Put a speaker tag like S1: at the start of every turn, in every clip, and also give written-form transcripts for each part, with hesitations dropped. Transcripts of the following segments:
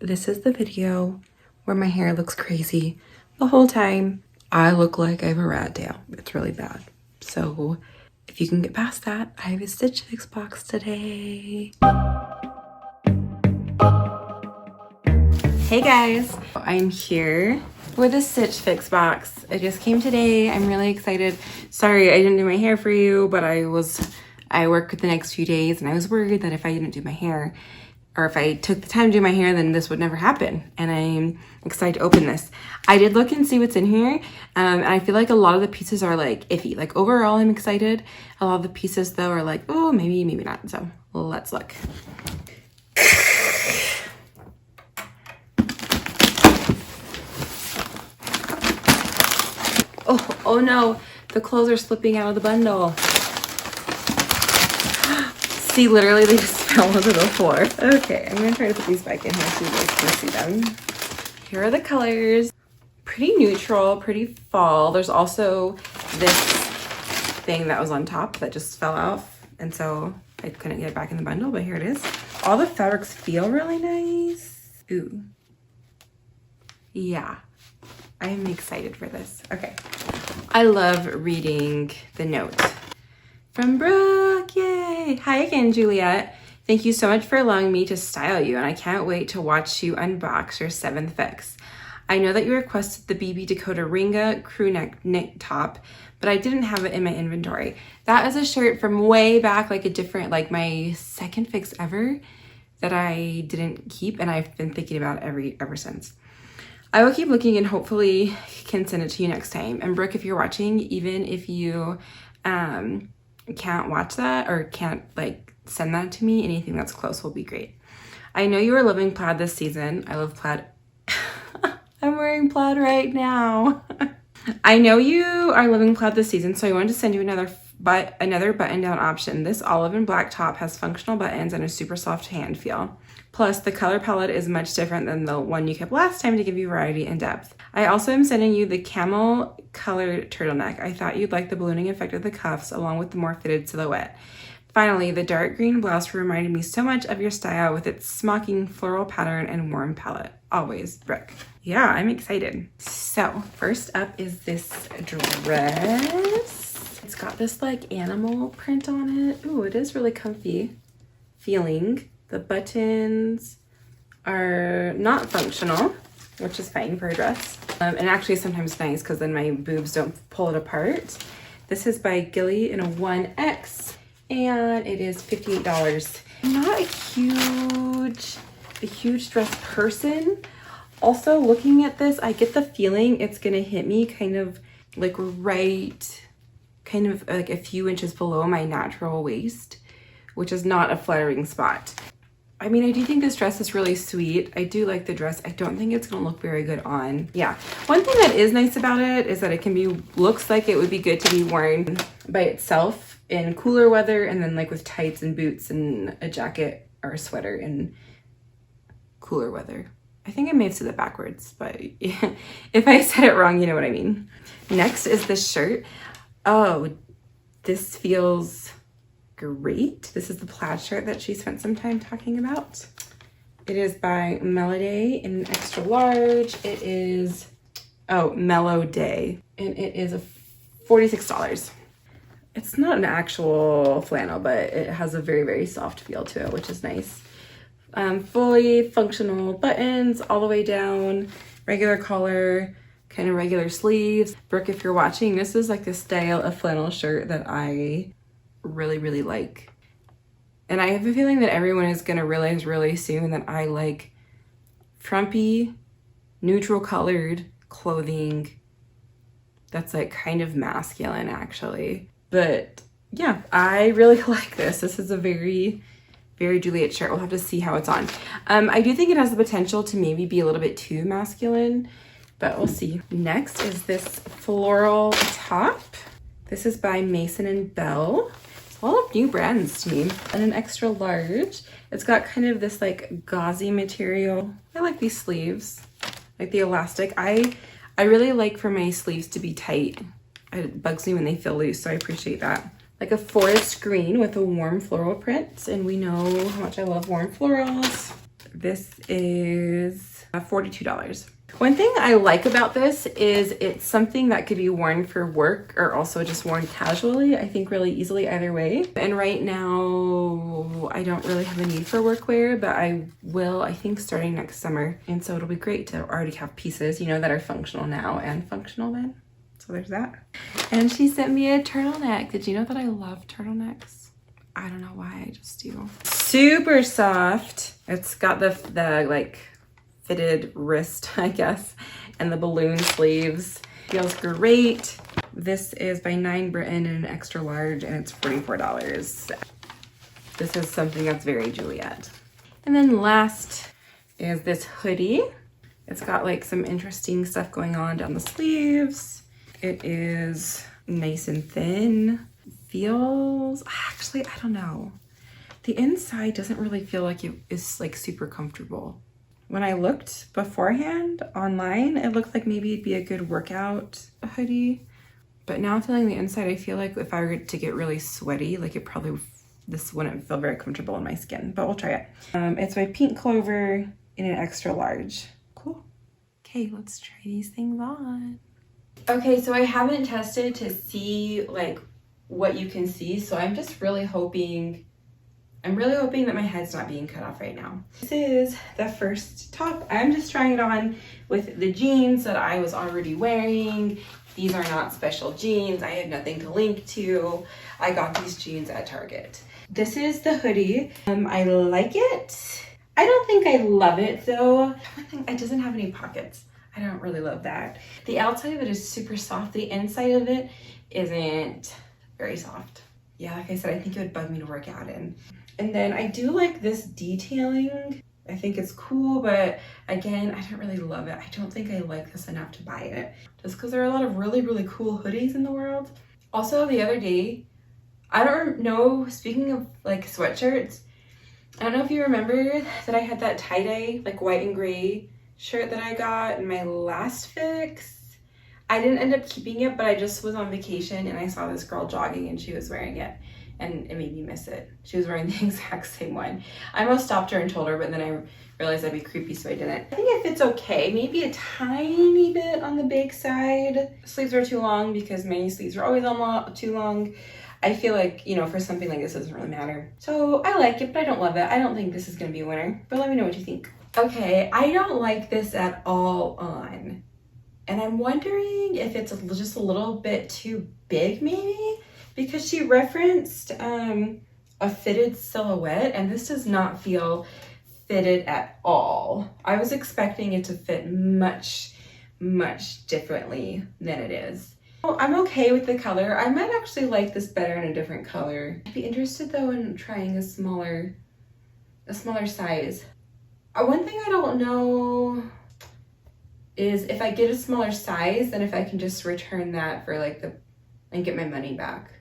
S1: this is the video where my hair looks crazy the whole time. I look like I have a rat tail. It's really bad. So if you can get past that, I have a Stitch Fix box today. Hey guys, I'm here with a Stitch Fix box. It just came today. I'm really excited. Sorry I didn't do my hair for you, but I work the next few days and I was worried that if I didn't do my hair, or if I took the time to do my hair, then this would never happen. And I'm excited to open this. I did look and see what's in here. And I feel like a lot of the pieces are like iffy. Like overall, I'm excited. A lot of the pieces though are like, oh, maybe not. So let's look. Oh no, the clothes are slipping out of the bundle. See, literally they just fell onto the floor. Okay, I'm gonna try to put these back in here so you guys can see them. Here are the colors. Pretty neutral, pretty fall. There's also this thing that was on top that just fell off, and so I couldn't get it back in the bundle, but here it is. All the fabrics feel really nice. Ooh. Yeah, I'm excited for this. Okay. I love reading the note from Brooke. Yay! Hi again, Juliet. Thank you so much for allowing me to style you, and I can't wait to watch you unbox your 7th fix. I know that you requested the BB Dakota Ringa crew neck knit top, but I didn't have it in my inventory. That is a shirt from way back, like a different, like my 2nd fix ever that I didn't keep, and I've been thinking about it ever since. I will keep looking and hopefully can send it to you next time. And Brooke, if you're watching, even if you can't watch that or can't like send that to me, anything that's close will be great. I know you are loving plaid this season. I love plaid. I'm wearing plaid right now. I know you are loving plaid this season, so I wanted to send you another button down option. This olive and black top has functional buttons and a super soft hand feel. Plus, the color palette is much different than the one you kept last time to give you variety and depth. I also am sending you the Camel colored turtleneck. I thought you'd like the ballooning effect of the cuffs along with the more fitted silhouette. Finally, the dark green blouse reminded me so much of your style with its smocking floral pattern and warm palette. Always, Brooke. Yeah, I'm excited. So, first up is this dress. It's got this like animal print on it. Ooh, it is really comfy feeling. The buttons are not functional, which is fine for a dress. And actually sometimes nice because then my boobs don't pull it apart. This is by Gilly in a 1X and it is $58. I'm not a huge dress person. Also looking at this, I get the feeling it's gonna hit me kind of like kind of like a few inches below my natural waist, which is not a flattering spot. I mean, I do think this dress is really sweet. I do like the dress. I don't think it's gonna look very good on. Yeah, one thing that is nice about it is that it looks like it would be good to be worn by itself in cooler weather and then like with tights and boots and a jacket or a sweater in cooler weather. I think I may have said that backwards, but if I said it wrong, you know what I mean. Next is this shirt. Oh, this feels great. This is the plaid shirt that she spent some time talking about. It is by Melody in an extra large. It is, Mellow Day, and it is $46. It's not an actual flannel, but it has a very, very soft feel to it, which is nice. Fully functional buttons all the way down, regular collar, kind of regular sleeves. Brooke, if you're watching, this is like the style of flannel shirt that I really like, and I have a feeling that everyone is gonna realize really soon that I like frumpy, neutral colored clothing that's like kind of masculine actually. But yeah, I really like this. This is a very Juliet shirt. We'll have to see how it's on. I do think it has the potential to maybe be a little bit too masculine, but we'll see. Next is this floral top. This is by Mason and Bell. A lot of new brands to me. And an extra large. It's got kind of this like gauzy material. I like these sleeves, like the elastic. I really like for my sleeves to be tight. It bugs me when they feel loose, so I appreciate that. Like a forest green with a warm floral print, and we know how much I love warm florals. This is $42. One thing I like about this is it's something that could be worn for work or also just worn casually, I think really easily either way. And right now I don't really have a need for workwear, but I will, I think, starting next summer. And so it'll be great to already have pieces, you know, that are functional now and functional then. So there's that. And she sent me a turtleneck. Did you know that I love turtlenecks? I don't know why, I just do. Super soft. It's got the like fitted wrist, I guess, and the balloon sleeves. Feels great. This is by 9 Britain in an extra large, and it's $44. This is something that's very Juliet. And then last is this hoodie. It's got like some interesting stuff going on down the sleeves. It is nice and thin. Feels, actually, I don't know. The inside doesn't really feel like it is like super comfortable. When I looked beforehand online, it looked like maybe it'd be a good workout hoodie. But now feeling the inside, I feel like if I were to get really sweaty, like this wouldn't feel very comfortable in my skin, but we'll try it. It's by Pink Clover in an extra large. Cool. Okay, let's try these things on. Okay, so I haven't tested to see like what you can see, so I'm just really hoping, I'm really hoping that my head's not being cut off right now. This is the first top. I'm just trying it on with the jeans that I was already wearing. These are not special jeans. I have nothing to link to. I got these jeans at Target. This is the hoodie. I like it. I don't think I love it though. One thing, it doesn't have any pockets. I don't really love that. The outside of it is super soft. The inside of it isn't very soft. Yeah, like I said, I think it would bug me to work out in. And then I do like this detailing. I think it's cool, but again, I don't really love it. I don't think I like this enough to buy it, just because there are a lot of really, really cool hoodies in the world. Also, the other day, I don't know, speaking of like sweatshirts, I don't know if you remember that I had that tie-dye, like white and gray shirt that I got in my last fix. I didn't end up keeping it, but I just was on vacation and I saw this girl jogging and she was wearing it and it made me miss it. She was wearing the exact same one. I almost stopped her and told her, but then I realized I'd be creepy, so I didn't. I think it fits okay, maybe a tiny bit on the big side. The sleeves are too long because my sleeves are always too long. I feel like, you know, for something like this, it doesn't really matter. So I like it, but I don't love it. I don't think this is gonna be a winner, but let me know what you think. Okay, I don't like this at all on. And I'm wondering if it's just a little bit too big maybe, because she referenced a fitted silhouette and this does not feel fitted at all. I was expecting it to fit much, much differently than it is. Well, I'm okay with the color. I might actually like this better in a different color. I'd be interested though in trying a smaller size. One thing I don't know is if I get a smaller size, then if I can just return that for like and get my money back.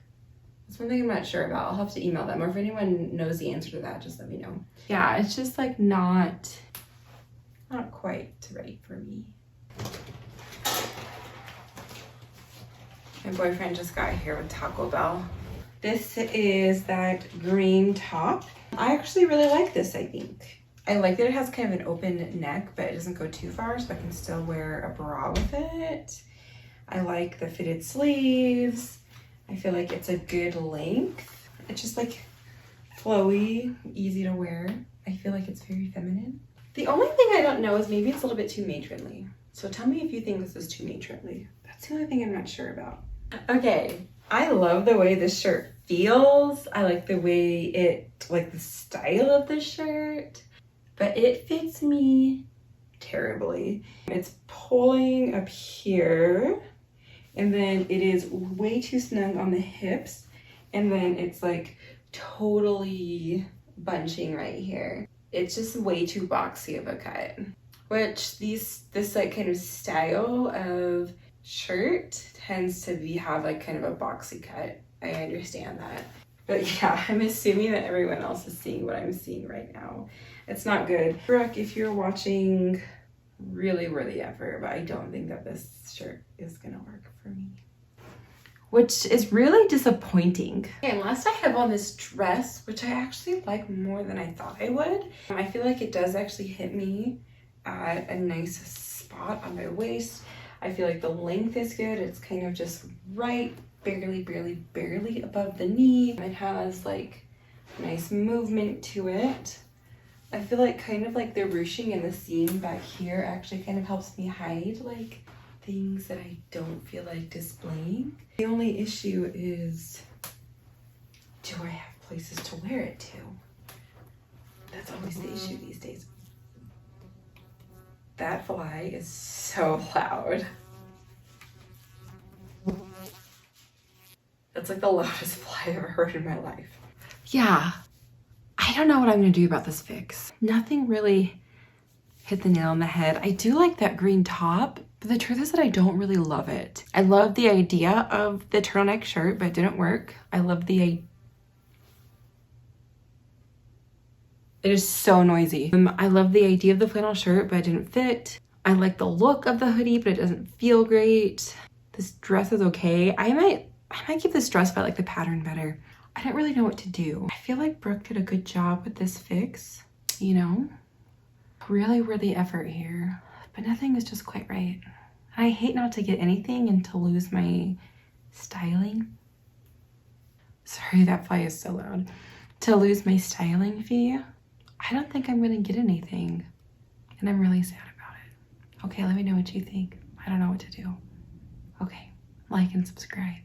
S1: That's one thing I'm not sure about. I'll have to email them, or if anyone knows the answer to that, just let me know. Yeah, it's just like not quite ready for me. My boyfriend just got here with Taco Bell. This is that green top. I actually really like this, I think. I like that it has kind of an open neck, but it doesn't go too far, so I can still wear a bra with it. I like the fitted sleeves. I feel like it's a good length. It's just like flowy, easy to wear. I feel like it's very feminine. The only thing I don't know is maybe it's a little bit too matronly. So tell me if you think this is too matronly. That's the only thing I'm not sure about. Okay, I love the way this shirt feels. I like the way like the style of this shirt. But it fits me terribly. It's pulling up here, and then it is way too snug on the hips, and then it's like totally bunching right here. It's just way too boxy of a cut, which this like kind of style of shirt tends to have like kind of a boxy cut. I understand that. But yeah, I'm assuming that everyone else is seeing what I'm seeing right now. It's not good. Brooke, if you're watching, really worthy effort, but I don't think that this shirt is gonna work for me. which is really disappointing. Okay, last I have on this dress, which I actually like more than I thought I would. I feel like it does actually hit me at a nice spot on my waist. I feel like the length is good. It's kind of just right, barely above the knee. It has like nice movement to it. I feel like kind of like the ruching and the seam back here actually kind of helps me hide like things that I don't feel like displaying. The only issue is, do I have places to wear it to? That's always the issue these days. That fly is so loud. That's like the loudest fly I've ever heard in my life. Yeah, I don't know what I'm gonna do about this fix. Nothing really hit the nail on the head. I do like that green top, but the truth is that I don't really love it. I love the idea of the turtleneck shirt, but it didn't work. I love the It is so noisy. I love the idea of the flannel shirt, but it didn't fit. I like the look of the hoodie, but it doesn't feel great. This dress is okay. I might keep this dress, but I like the pattern better. I don't really know what to do. I feel like Brooke did a good job with this fix, you know? Really worthy effort here, but nothing is just quite right. I hate not to get anything and to lose my styling. Sorry, that fly is so loud. To lose my styling fee. I don't think I'm gonna get anything, and I'm really sad about it. Okay, let me know what you think. I don't know what to do. Okay, like and subscribe.